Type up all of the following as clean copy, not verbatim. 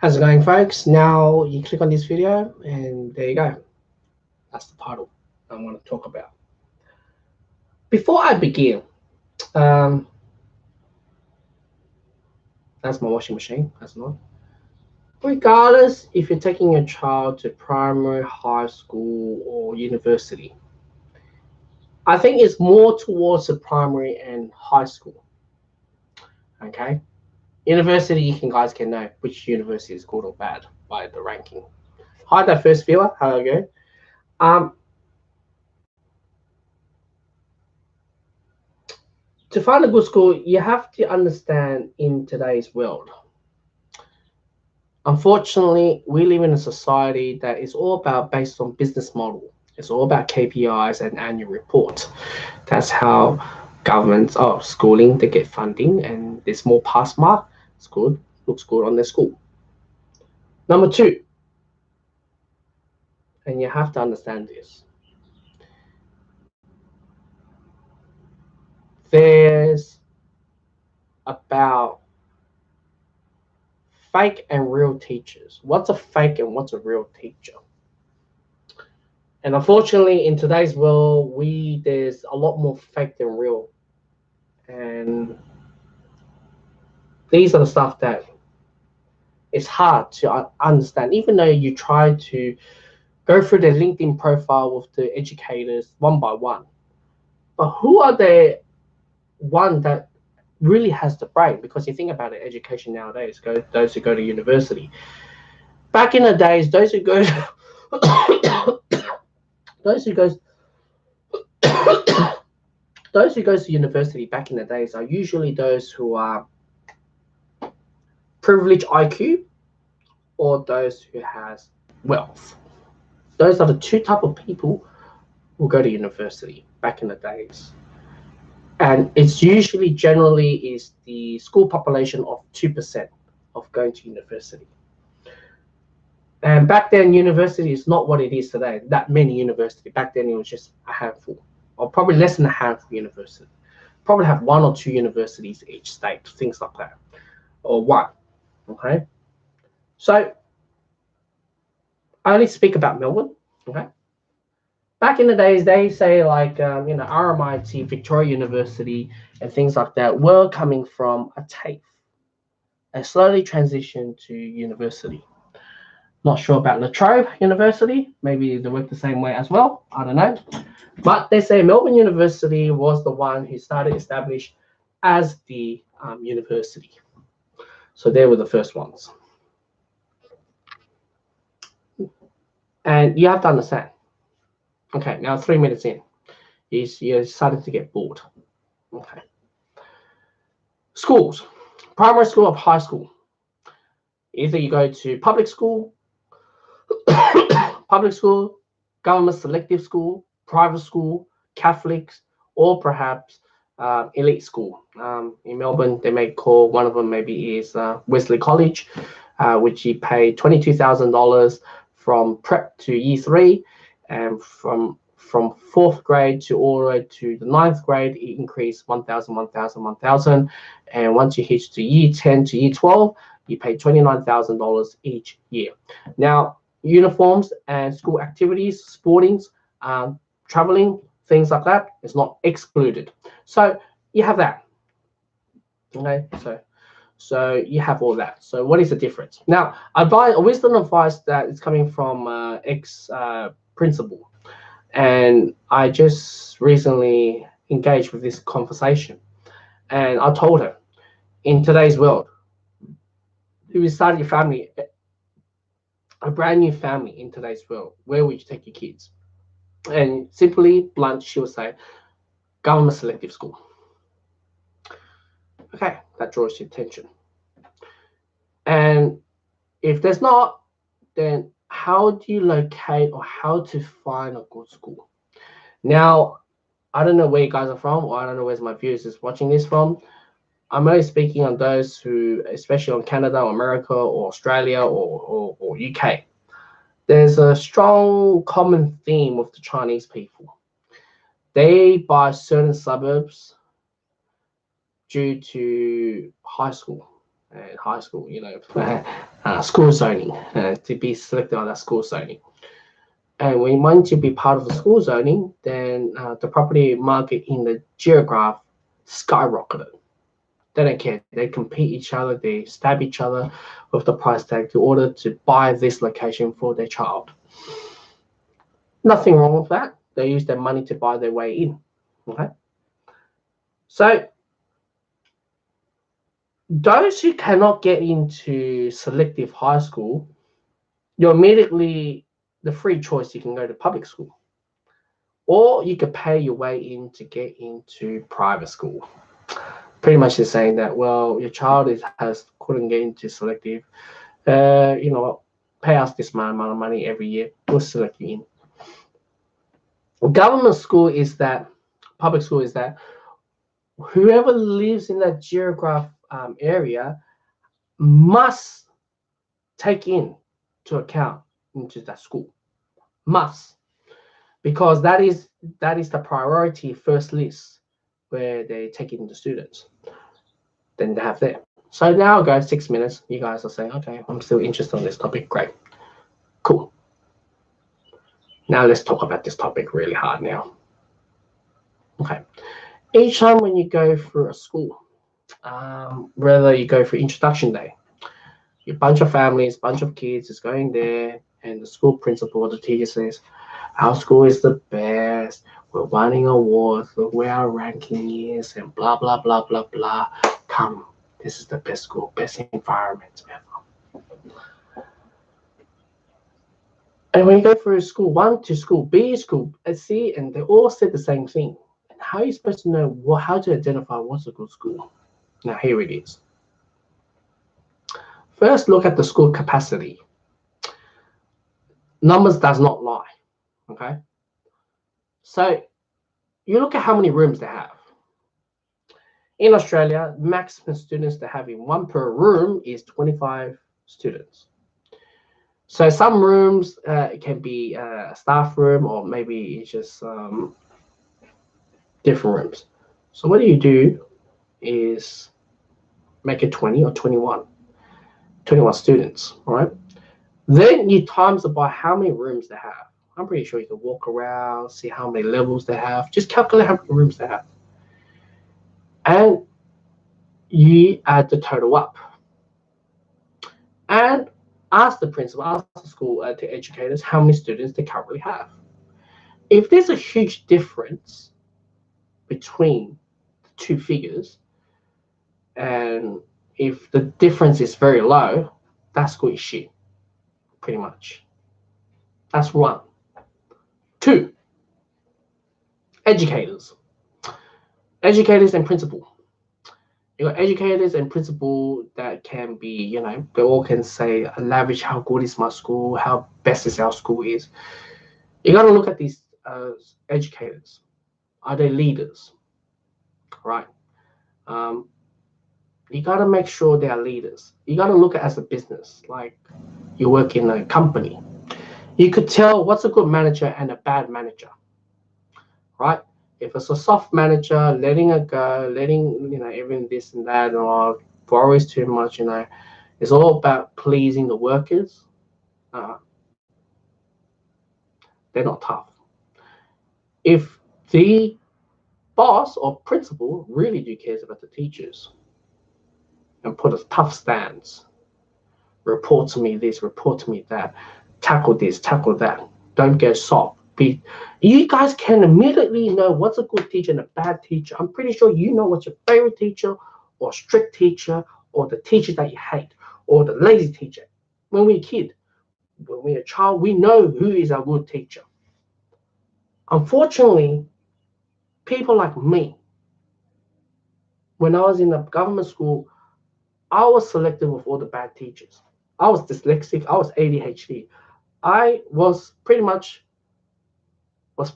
How's it going, folks? Now you click on this video and there you go. That's the title I want to talk about. Before I begin, um, that's my washing machine. That's not. Regardless if you're taking your child to primary, high school, or university, I think it's more towards the primary and high school. Okay, university, guys can know which university is good or bad by the ranking. Hi, that first viewer. How are you? Um, to find a good school, you have to understand in today's world. Unfortunately, we live in a society that is all about based on business model. It's all about KPIs and annual reports. That's how governments are schooling, they get funding and there's more pass mark. It's good, looks good on their school. Number two, and you have to understand this. There's about fake and real teachers. What's a fake and what's a real teacher? And unfortunately, in today's world, there's a lot more fake than real. And these are the stuff that it's hard to understand, even though you try to go through their LinkedIn profile with the educators one by one. But who are the one that really has the brain? Because you think about it, education nowadays, those who go to university. Back in the days, those who go those who goes those who goes to university back in the days are usually those who are privileged IQ or those who has wealth. Those are the two type of people who go to university back in the days. And it's usually generally is the school population of 2% of going to university. And back then, university is not what it is today. That many university. Back then, it was just a handful, or probably less than a handful university. Probably have one or two universities each state, things like that, or one. Okay. So I only speak about Melbourne. Okay. Back in the days, they say like RMIT, Victoria University, and things like that were coming from a TAFE, and slowly transitioned to university. Not sure about La Trobe University. Maybe they work the same way as well. I don't know. But they say Melbourne University was the one who started established as the university. So they were the first ones. And you have to understand. Okay, now 3 minutes in, you're starting to get bored. Okay. Schools, primary school or high school. Either you go to public school, government selective school, private school, Catholics, or perhaps elite school. In Melbourne, they may call one of them maybe is Wesley College, which you pay $22,000 from prep to year 3, and from 4th grade to all the way to the 9th grade, it increased 1,000, 1,000, 1,000. And once you hit to year 10 to year 12, you pay $29,000 each year. Now, uniforms and school activities, sportings, traveling, things like that is not excluded. So you have that. Okay, so you have all that. So what is the difference? Now, a wisdom advice that is coming from ex principal, and I just recently engaged with this conversation, and I told her, in today's world, if you start your family, a brand new family in today's world, where would you take your kids? And simply blunt, she would say, government selective school. Okay, that draws your attention. And if there's not, then how do you locate or how to find a good school? Now, I don't know where you guys are from, or I don't know where my viewers is watching this from. I'm only speaking on those who, especially on Canada or America or Australia or UK. There's a strong common theme with the Chinese people. They buy certain suburbs due to high school. And high school, school zoning, to be selected on that school zoning. And when you want to be part of the school zoning, then the property market in the geograph skyrocketed. They don't care. They compete each other. They stab each other with the price tag in order to buy this location for their child. Nothing wrong with that. They use their money to buy their way in. Okay. So those who cannot get into selective high school, you're immediately the free choice. You can go to public school, or you could pay your way in to get into private school. Pretty much is saying that, well, your child couldn't get into selective. Pay us this amount of money every year. We'll select you in. Government school is that, public school is that, whoever lives in that geograph area must take into account into that school. Must. Because that is the priority first list where they take in the students. Then they have there. So now, guys, 6 minutes. You guys are saying, okay, I'm still interested in this topic. Great. Cool. Now let's talk about this topic really hard now. Okay. Each time when you go through a school, whether you go for introduction day, a bunch of families, bunch of kids is going there, and the school principal or the teacher says, our school is the best. We're winning awards. Look where our ranking is, and blah, blah, blah, blah, blah. Come, this is the best school, best environment ever. And when you go through school 1 to school B, school C, and they all said the same thing. And how are you supposed to know how to identify what's a good school? Now, here it is. First, look at the school capacity. Numbers does not lie, okay? So you look at how many rooms they have. In Australia, maximum students they have in one per room is 25 students. So some rooms can be a staff room, or maybe it's just different rooms. So what do is make it 20 or 21 students, all right? Then you times it by how many rooms they have. I'm pretty sure you can walk around, see how many levels they have. Just calculate how many rooms they have. And you add the total up. And ask the principal, ask the school, the educators, how many students they currently have. If there's a huge difference between the two figures, and if the difference is very low, that school is shit, pretty much. That's 1. 2, educators and principal. You got educators and principal that can be, they all can say, lavish how good is my school, how best is our school is. You got to look at these educators. Are they leaders? Right. You got to make sure they are leaders. You got to look at it as a business, like you work in a company. You could tell what's a good manager and a bad manager, right? If it's a soft manager, letting it go, letting, everything this and that, or worries too much, it's all about pleasing the workers. They're not tough. If the boss or principal really do cares about the teachers and put a tough stance, report to me this, report to me that, tackle this, tackle that, don't get soft. You guys can immediately know what's a good teacher and a bad teacher. I'm pretty sure you know what's your favorite teacher, or strict teacher, or the teacher that you hate, or the lazy teacher. When we're a kid, when we're a child, we know who is our good teacher. Unfortunately, people like me, when I was in the government school, I was selected with all the bad teachers. I was dyslexic, I was ADHD. I was pretty much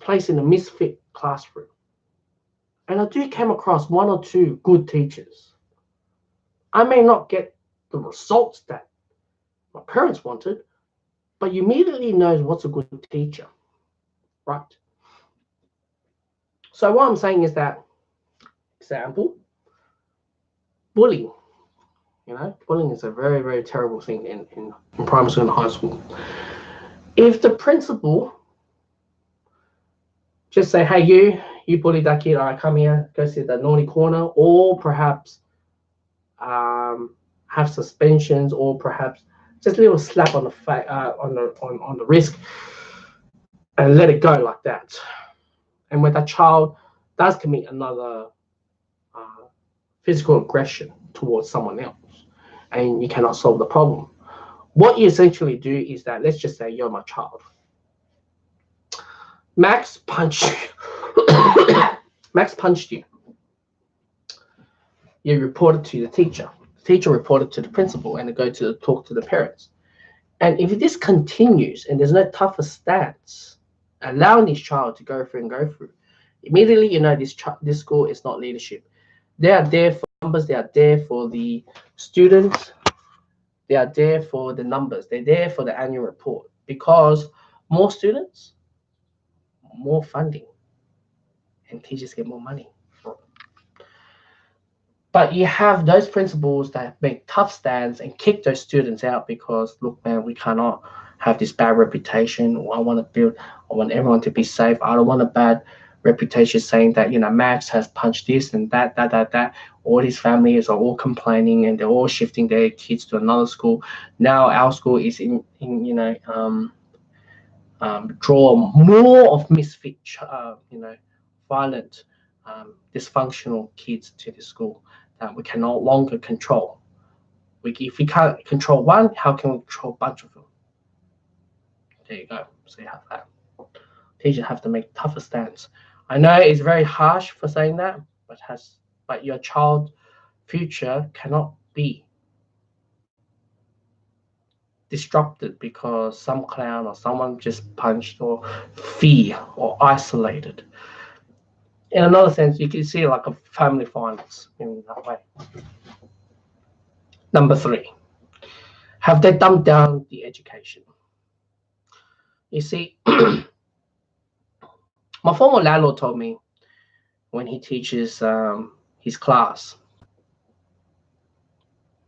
placed in a misfit classroom. And I do came across 1 or 2 good teachers. I may not get the results that my parents wanted, but you immediately know what's a good teacher, right? So what I'm saying is that, example, bullying. You know, bullying is a very, very terrible thing in primary school and high school. If the principal just say, hey, you bullied that kid, all right, come here, go sit that naughty corner, or perhaps have suspensions, or perhaps just a little slap on the wrist, and let it go like that. And when that child does commit another physical aggression towards someone else, and you cannot solve the problem, what you essentially do is that, let's just say you're my child. Max punched you. Max punched you. You reported to the teacher. The teacher reported to the principal, and they go to talk to the parents. And if this continues and there's no tougher stance, allowing this child to go through, immediately you know this school is not leadership. They are there for numbers. They are there for the students. They are there for the numbers. They're there for the annual report, because more students, more funding, and teachers get more money. But you have those principals that make tough stands and kick those students out because, look, man, we cannot have this bad reputation. I want everyone to be safe. I don't want a bad reputation saying that, Max has punched this and that. All his families are all complaining and they're all shifting their kids to another school. Now our school is draw more of misfit, violent, dysfunctional kids to the school that we can no longer control. If we can't control one, how can we control a bunch of them? There you go. So you have that. Teachers have to make tougher stands. I know it's very harsh for saying that, but your child's future cannot be disrupted because some clown or someone just punched, or fear, or isolated. In another sense, you can see like a family violence in that way. Number 3, have they dumbed down the education? You see, my former landlord told me when he teaches his class,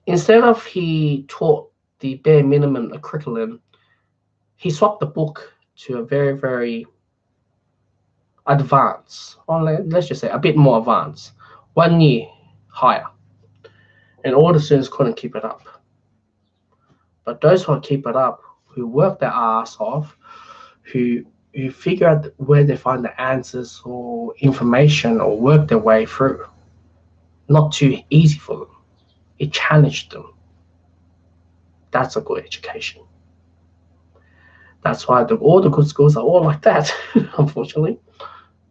instead of he taught the bare minimum curriculum, he swapped the book to a very, very advanced, or let's just say a bit more advanced, 1 year higher. And all the students couldn't keep it up. But those who keep it up, who work their ass off, who figure out where they find the answers or information or work their way through, not too easy for them. It challenged them. That's a good education. That's why all the good schools are all like that, unfortunately.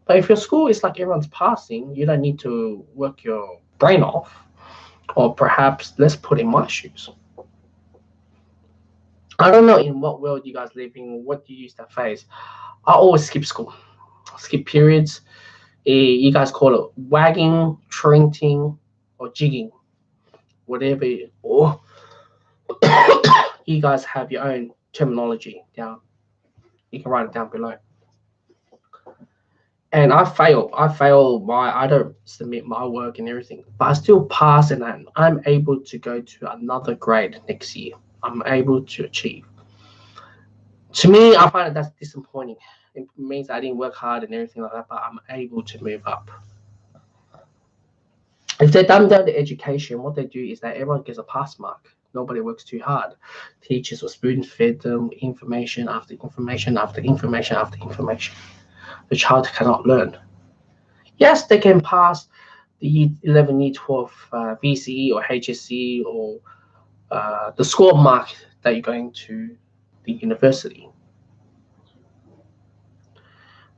But if your school is like everyone's passing, you don't need to work your brain off. Or perhaps, let's put in my shoes. I don't know in what world you guys live in, what you use to face. I always skip school, skip periods. You guys call it wagging, trenting, or jigging, whatever. Or you guys have your own terminology down. You can write it down below. And I don't submit my work and everything, but I still pass, and I'm able to go to another grade next year. I'm able to achieve. To me, I find that's disappointing. It means I didn't work hard and everything like that, but I'm able to move up. If they dumb down the education, what they do is that everyone gets a pass mark. Nobody works too hard. Teachers or students fed them information after information after information after information. The child cannot learn. Yes, they can pass the year 11, year 12 VCE or HSC or the score mark that you're going to the university.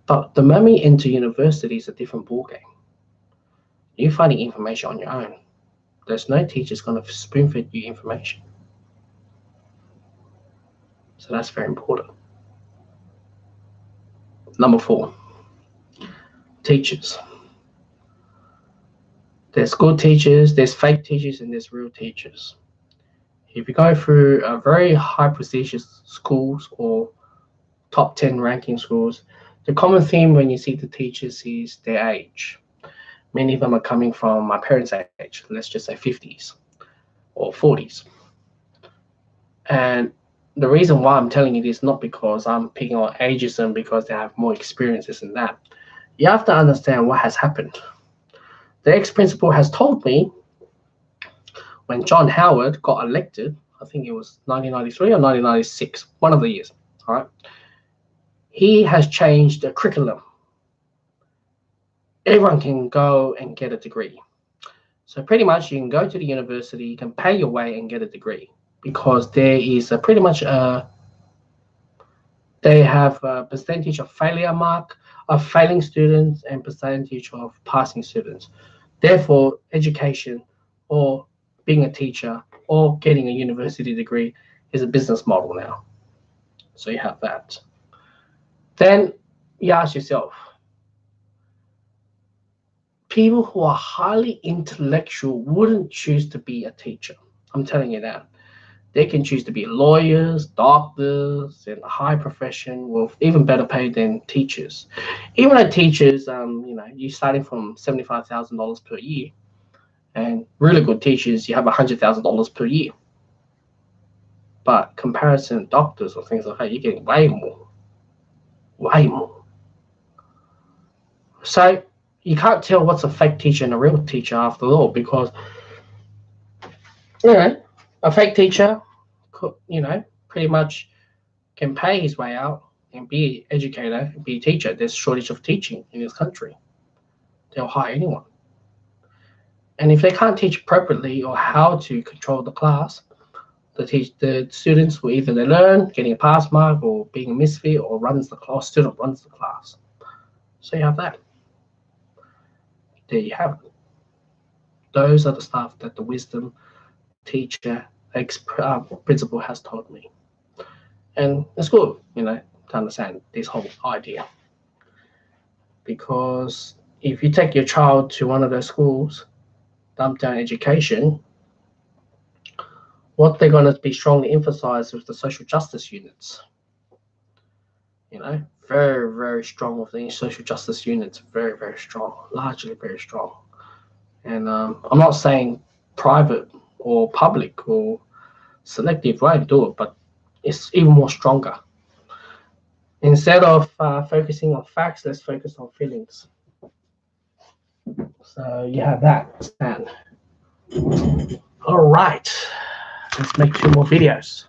But the moment you enter university is a different ballgame. You're finding information on your own. There's no teacher's going to spoon-feed you information. So that's very important. Number 4, teachers. There's good teachers, there's fake teachers, and there's real teachers. If you go through a very high prestigious schools or top 10 ranking schools, the common theme when you see the teachers is their age. Many of them are coming from my parents' age, let's just say 50s. or 40s. And the reason why I'm telling you this, not because I'm picking on ageism because they have more experiences than that. You have to understand what has happened. The ex-principal has told me when John Howard got elected, I think it was 1993 or 1996, one of the years, all right? He has changed the curriculum. Everyone can go and get a degree. So pretty much you can go to the university, you can pay your way and get a degree, because there is pretty much they have a percentage of failure mark of failing students and percentage of passing students. Therefore, education or being a teacher or getting a university degree is a business model now. So you have that. Then you ask yourself, people who are highly intellectual wouldn't choose to be a teacher. I'm telling you that. They can choose to be lawyers, doctors, in a high profession with even better pay than teachers. Even though teachers, you're starting from $75,000 per year, and really good teachers, you have $100,000 per year. But comparison doctors or things like that, you're getting way more. So you can't tell what's a fake teacher and a real teacher after all, because a fake teacher could, pretty much can pay his way out and be an educator, be a teacher. There's shortage of teaching in this country. They'll hire anyone. And if they can't teach appropriately or how to control the class, the students will either they learn getting a pass mark or being a misfit or student runs the class. So you have that. There you have it. Those are the stuff that the wisdom teacher principal has taught me. And it's good, to understand this whole idea. Because if you take your child to one of those schools, dump down education, what they're going to be strongly emphasized with the social justice units. Very, very strong with the social justice units, very, very strong, largely very strong. And I'm not saying private or public or selective way to do it, but it's even more stronger. Instead of focusing on facts, let's focus on feelings. So you have that, Stan. All right, let's make 2 more videos.